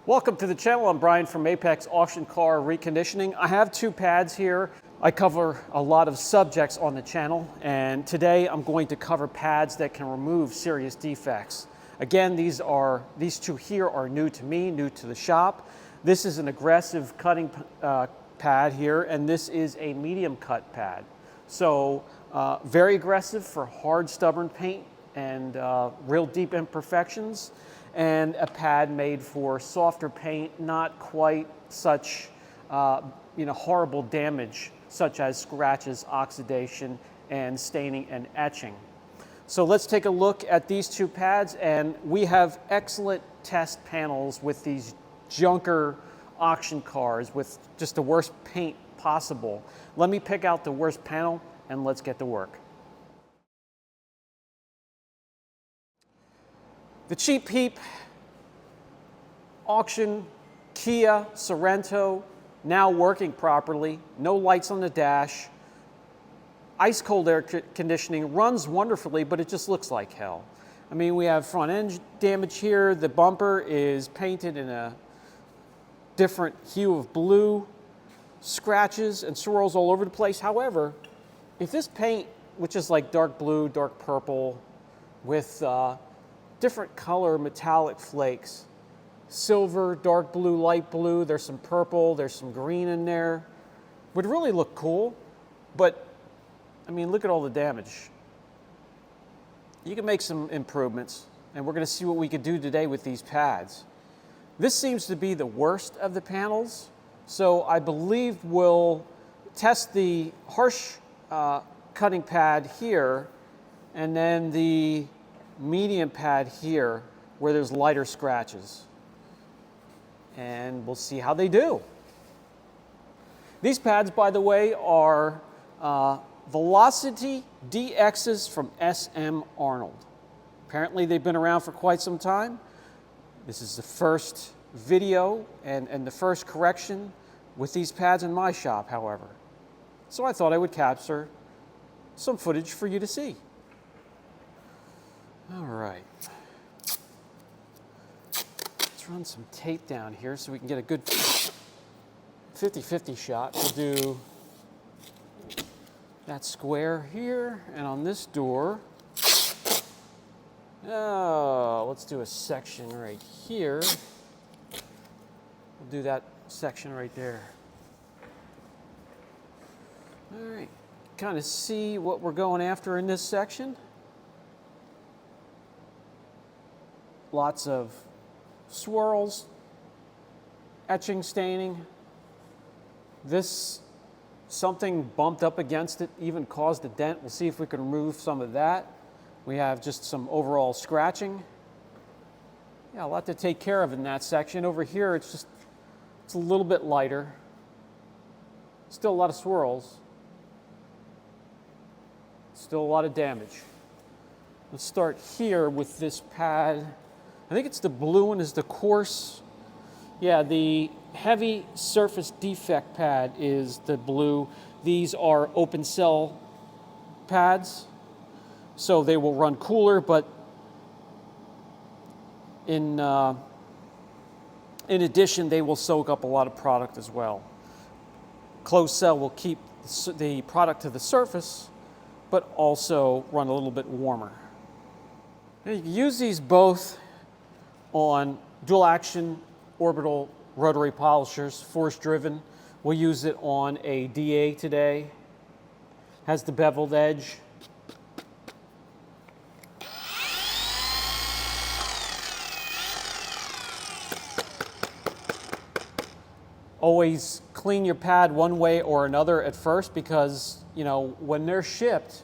Welcome to the channel. I'm Brian from Apex Auction Car Reconditioning. I have two pads here. I cover a lot of subjects on the channel, and today I'm going to cover pads that can remove serious defects. Again, these two here are new to me, new to the shop. This is an aggressive cutting pad here, and this is a medium cut pad. So very aggressive for hard, stubborn paint and real deep imperfections, and a pad made for softer paint, not quite such horrible damage such as scratches, oxidation, and staining and etching. So let's take a look at these two pads, and we have excellent test panels with these junker auction cars with just the worst paint possible. Let me pick out the worst panel and let's get to work. The Cheap Heap auction Kia Sorento, now working properly, no lights on the dash, ice cold air conditioning, runs wonderfully, but it just looks like hell. I mean, we have front end damage here. The bumper is painted in a different hue of blue, scratches and swirls all over the place. However, if this paint, which is like dark blue, dark purple, with different color metallic flakes, silver, dark blue, light blue, there's some purple, there's some green in there, would really look cool. But I mean, look at all the damage. You can make some improvements, and we're going to see what we could do today with these pads. This seems to be the worst of the panels, so I believe we'll test the harsh cutting pad here, and then the medium pad here where there's lighter scratches, and we'll see how they do. These pads, by the way, are Velocity DXs from SM Arnold. Apparently they've been around for quite some time. This is the first video and the first correction with these pads in my shop, however. So I thought I would capture some footage for you to see. All right. Let's run some tape down here so we can get a good 50-50 shot. We'll do that square here, and on this door, let's do a section right here. We'll do that section right there. All right, kind of see what we're going after in this section. Lots of swirls, etching, staining. This, something bumped up against it, even caused a dent. We'll see if we can remove some of that. We have just some overall scratching. Yeah, a lot to take care of in that section. Over here, it's a little bit lighter. Still a lot of swirls. Still a lot of damage. Let's start here with this pad. I think it's the blue one is the coarse. Yeah, the heavy surface defect pad is the blue. These are open cell pads, so they will run cooler, but in addition, they will soak up a lot of product as well. Closed cell will keep the product to the surface, but also run a little bit warmer. Now, you can use these both on dual action orbital rotary polishers, force driven. We'll use it on a DA today. Has the beveled edge. Always clean your pad one way or another at first, because when they're shipped,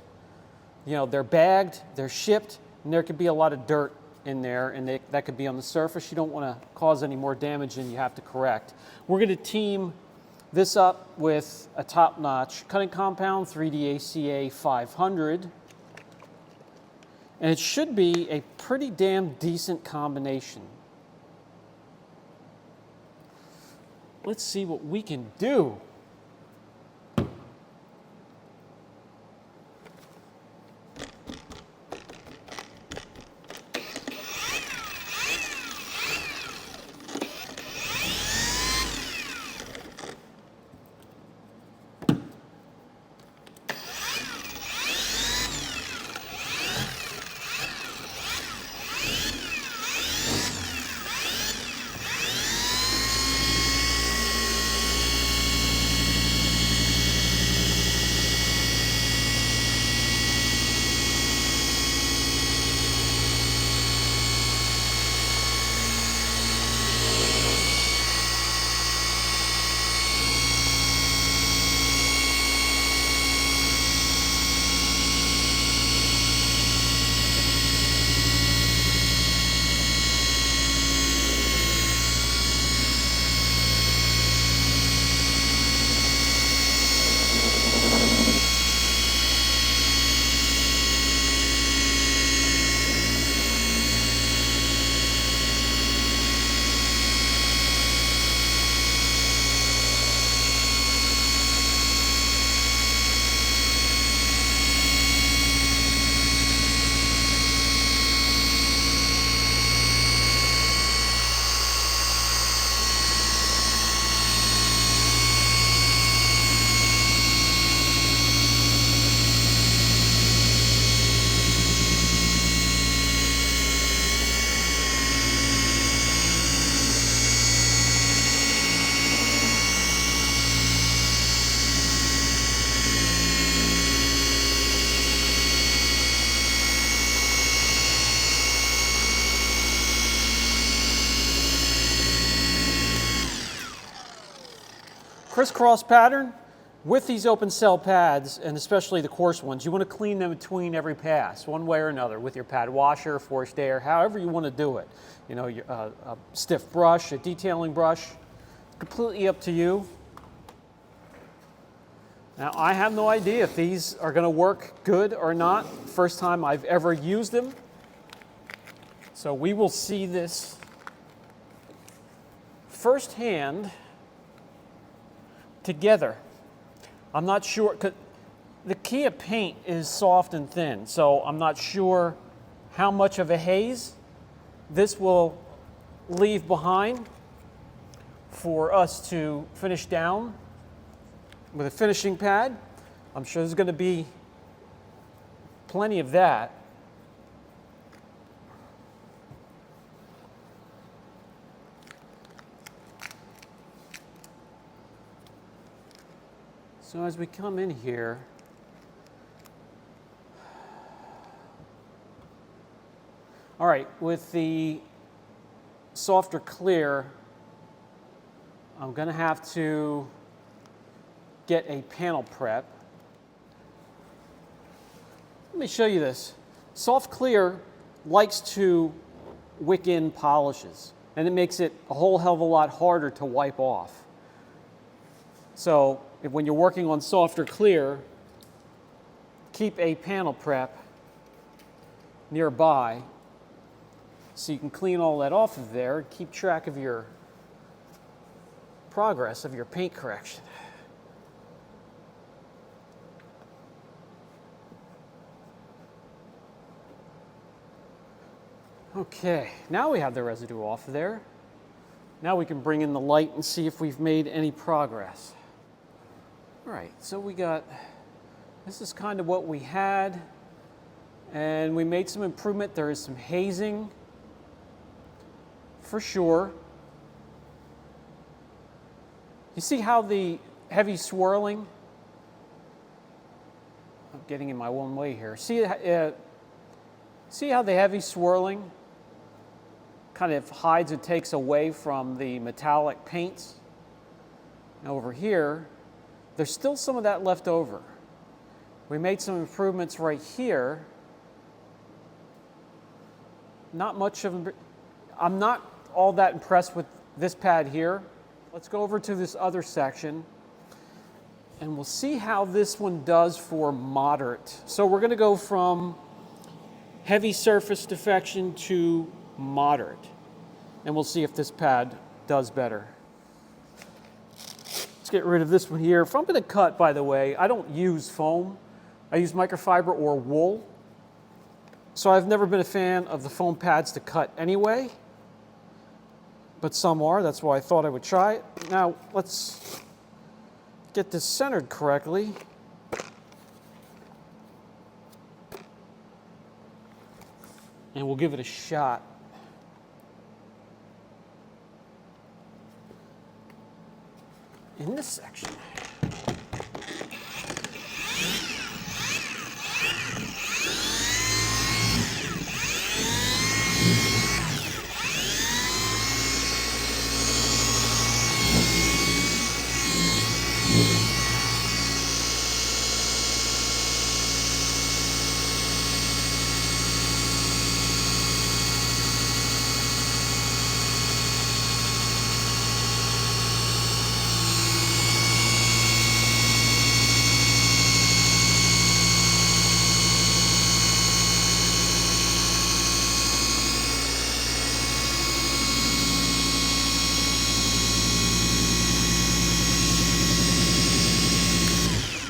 they're bagged, they're shipped, and there could be a lot of dirt in there, and that could be on the surface. You don't want to cause any more damage than you have to correct. We're going to team this up with a top-notch cutting compound, 3D ACA 500, and it should be a pretty damn decent combination. Let's see what we can do. crisscross pattern with these open cell pads, and especially the coarse ones, you want to clean them between every pass, one way or another, with your pad washer, forced air, however you want to do it. You know, a stiff brush, a detailing brush, completely up to you. Now, I have no idea if these are going to work good or not. First time I've ever used them. So we will see this firsthand together. I'm not sure, 'cause the Kia paint is soft and thin, so I'm not sure how much of a haze this will leave behind for us to finish down with a finishing pad. I'm sure there's going to be plenty of that. So as we come in here, all right, with the softer clear, I'm going to have to get a panel prep. Let me show you this. Soft clear likes to wick in polishes, and it makes it a whole hell of a lot harder to wipe off. So when you're working on softer clear, keep a panel prep nearby so you can clean all that off of there and keep track of your progress of your paint correction. Okay, now we have the residue off of there. Now we can bring in the light and see if we've made any progress. All right, so this is kind of what we had, and we made some improvement. There is some hazing, for sure. You see how the heavy swirling, I'm getting in my one way here. See how the heavy swirling kind of hides and takes away from the metallic paints? Now over here, there's still some of that left over. We made some improvements right here. Not much of, I'm not all that impressed with this pad here. Let's go over to this other section and we'll see how this one does for moderate. So we're going to go from heavy surface defection to moderate, and we'll see if this pad does better. Let's get rid of this one here. If I'm going to cut, by the way, I don't use foam. I use microfiber or wool. So I've never been a fan of the foam pads to cut anyway, but some are. That's why I thought I would try it. Now let's get this centered correctly. And we'll give it a shot. In this section.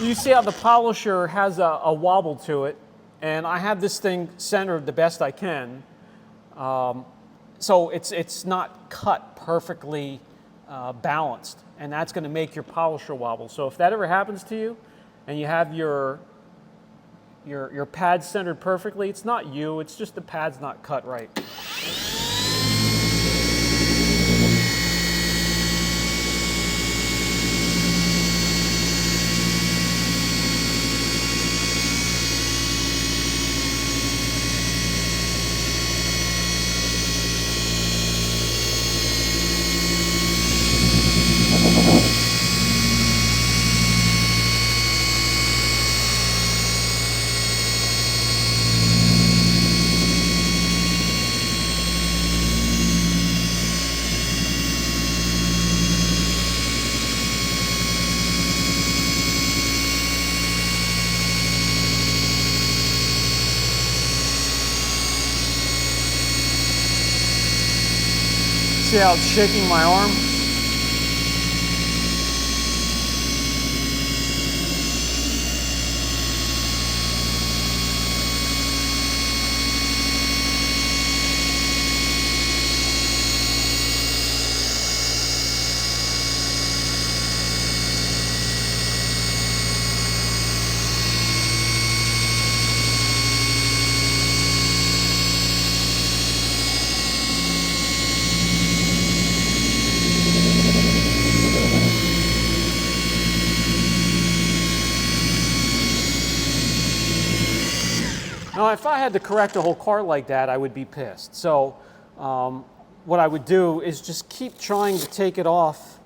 You see how the polisher has a wobble to it, and I have this thing centered the best I can. So it's not cut perfectly balanced, and that's going to make your polisher wobble. So if that ever happens to you, and you have your pad centered perfectly, it's not you, it's just the pad's not cut right. See how it's shaking my arm? Now, if I had to correct a whole car like that, I would be pissed. So what I would do is just keep trying to take it off,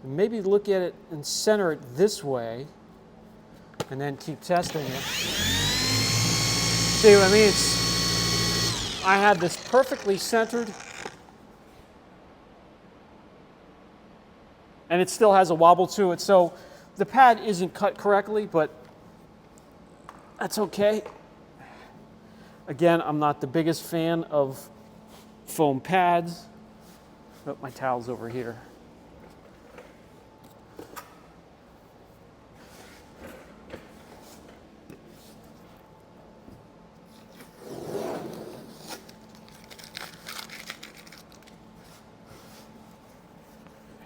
and maybe look at it and center it this way, and then keep testing it. See what I mean? I had this perfectly centered, and it still has a wobble to it. So the pad isn't cut correctly, but that's okay. Again, I'm not the biggest fan of foam pads. Oh, my towel's over here.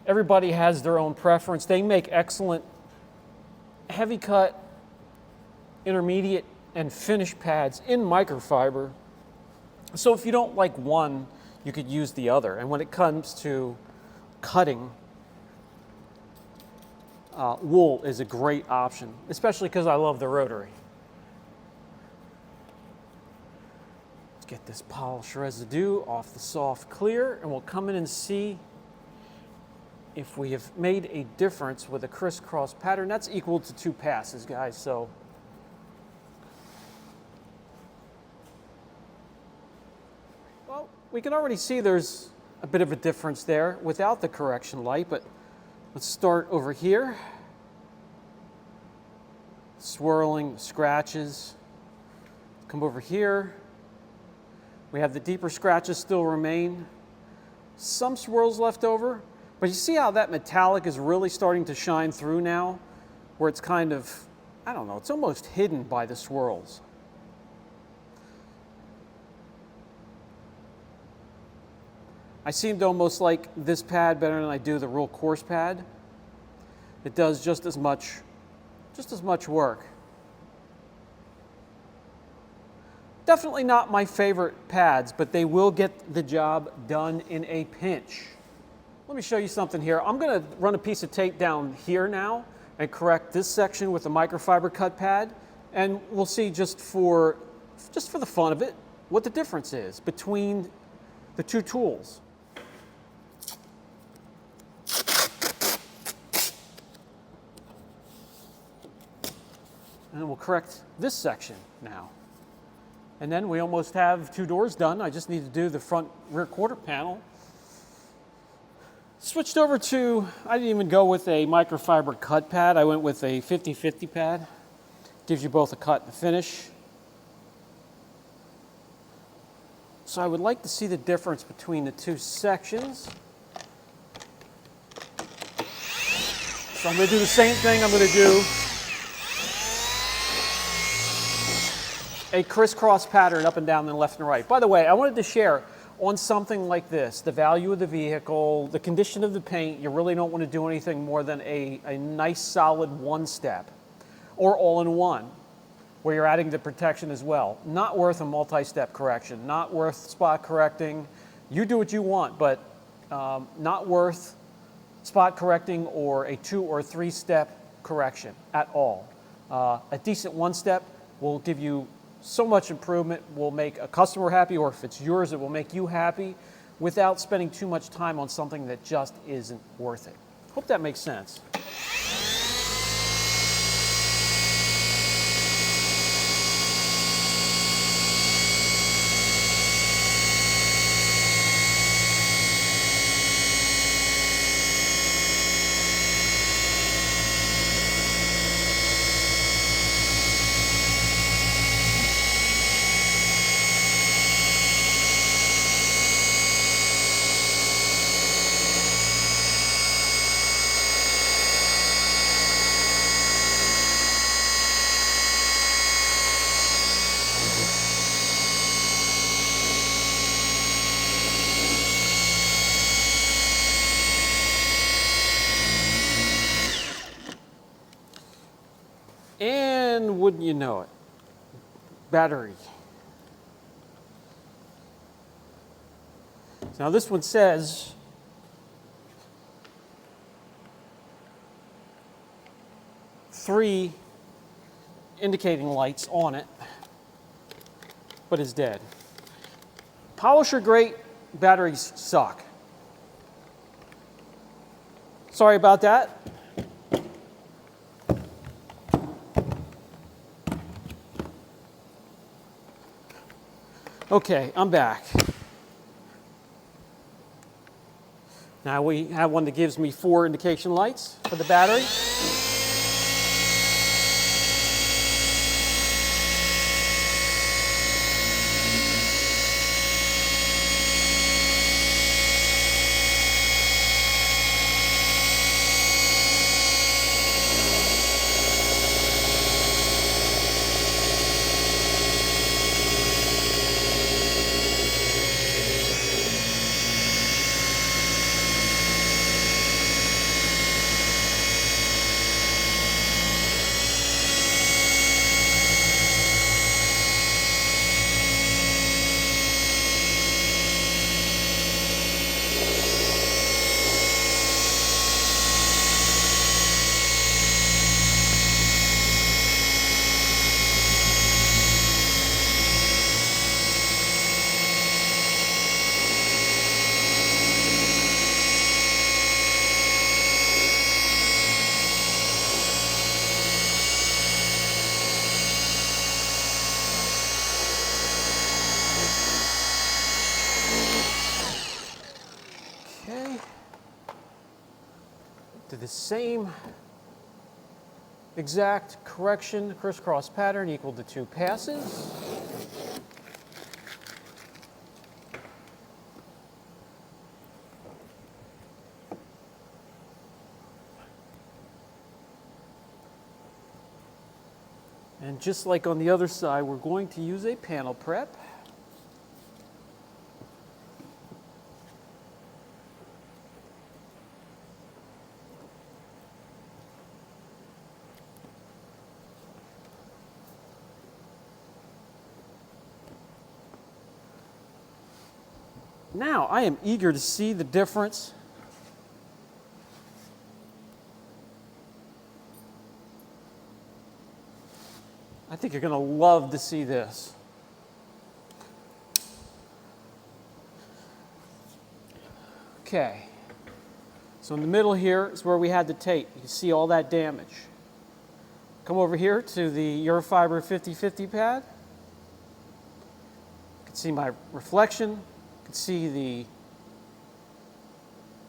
Everybody has their own preference. They make excellent heavy cut, intermediate, and finish pads in microfiber. So if you don't like one, you could use the other. And when it comes to cutting, wool is a great option, especially because I love the rotary. Let's get this polish residue off the soft clear, and we'll come in and see if we have made a difference with a crisscross pattern. That's equal to 2 passes, guys. So we can already see there's a bit of a difference there without the correction light, but let's start over here. Swirling, scratches. Come over here. We have the deeper scratches still remain. Some swirls left over, but you see how that metallic is really starting to shine through now, where it's kind of, I don't know, it's almost hidden by the swirls. I seem to almost like this pad better than I do the real coarse pad. It does just as much work. Definitely not my favorite pads, but they will get the job done in a pinch. Let me show you something here. I'm going to run a piece of tape down here now and correct this section with a microfiber cut pad, and we'll see just for the fun of it what the difference is between the two tools. And then we'll correct this section now. And then we almost have 2 doors done. I just need to do the front rear quarter panel. Switched over to, I didn't even go with a microfiber cut pad. I went with a 50-50 pad. Gives you both a cut and a finish. So I would like to see the difference between the 2 sections. So I'm going to do the same thing. I'm going to do a crisscross pattern up and down and left and right. By the way, I wanted to share on something like this, the value of the vehicle, the condition of the paint. You really don't want to do anything more than a nice solid 1-step or all-in-one where you're adding the protection as well. Not worth a multi-step correction, not worth spot correcting. You do what you want, but not worth spot correcting or a 2 or 3-step correction at all. A decent 1-step will give you so much improvement, will make a customer happy, or if it's yours, it will make you happy without spending too much time on something that just isn't worth it. Hope that makes sense. And wouldn't you know it, battery. Now this one says three indicating lights on it, but it's dead. Polish are great, batteries suck. Sorry about that. Okay, I'm back. Now we have one that gives me 4 indication lights for the battery. Okay. Do the same exact correction, crisscross pattern equal to 2 passes. And just like on the other side, we're going to use a panel prep. Now, I am eager to see the difference. I think you're going to love to see this. Okay. So in the middle here is where we had the tape. You can see all that damage. Come over here to the Eurofiber 50/50 pad. You can see my reflection. You can see the,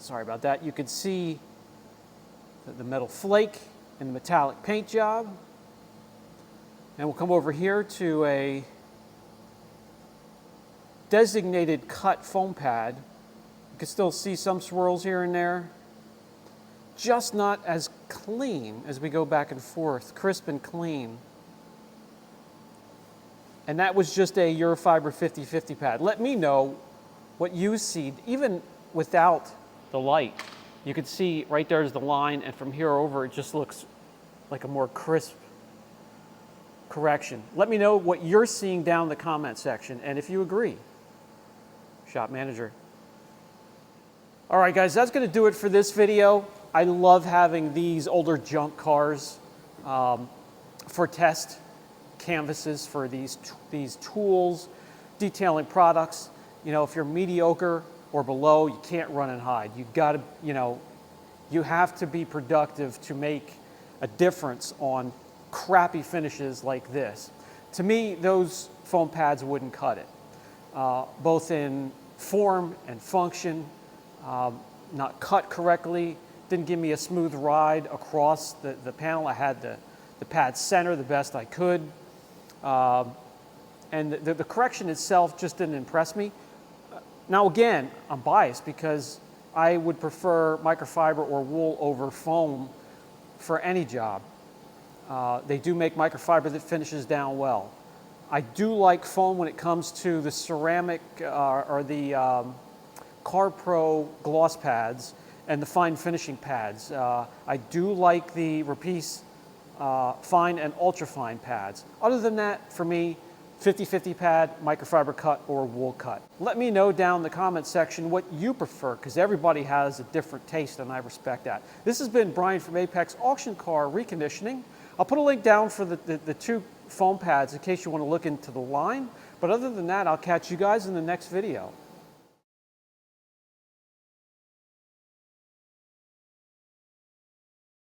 sorry about that, you can see the metal flake and the metallic paint job. And we'll come over here to a designated cut foam pad. You can still see some swirls here and there. Just not as clean as we go back and forth, crisp and clean. And that was just a Eurofiber 50/50 pad. Let me know what you see, even without the light. You can see right there's the line, and from here over it just looks like a more crisp correction. Let me know what you're seeing down in the comment section, and if you agree. Shop manager. All right, guys, that's going to do it for this video. I love having these older junk cars for test canvases for these tools, detailing products. You know, if you're mediocre or below, you can't run and hide. You've got to, you know, you have to be productive to make a difference on crappy finishes like this. To me, those foam pads wouldn't cut it, both in form and function. Not cut correctly, didn't give me a smooth ride across the panel. I had the pad center the best I could. And the correction itself just didn't impress me. Now again, I'm biased because I would prefer microfiber or wool over foam for any job. They do make microfiber that finishes down well. I do like foam when it comes to the ceramic or the CarPro gloss pads and the fine finishing pads. I do like the Rapise fine and ultra fine pads. Other than that, for me, 50-50 pad, microfiber cut, or wool cut. Let me know down in the comment section what you prefer, because everybody has a different taste, and I respect that. This has been Brian from Apex Auction Car Reconditioning. I'll put a link down for the two foam pads in case you want to look into the line. But other than that, I'll catch you guys in the next video.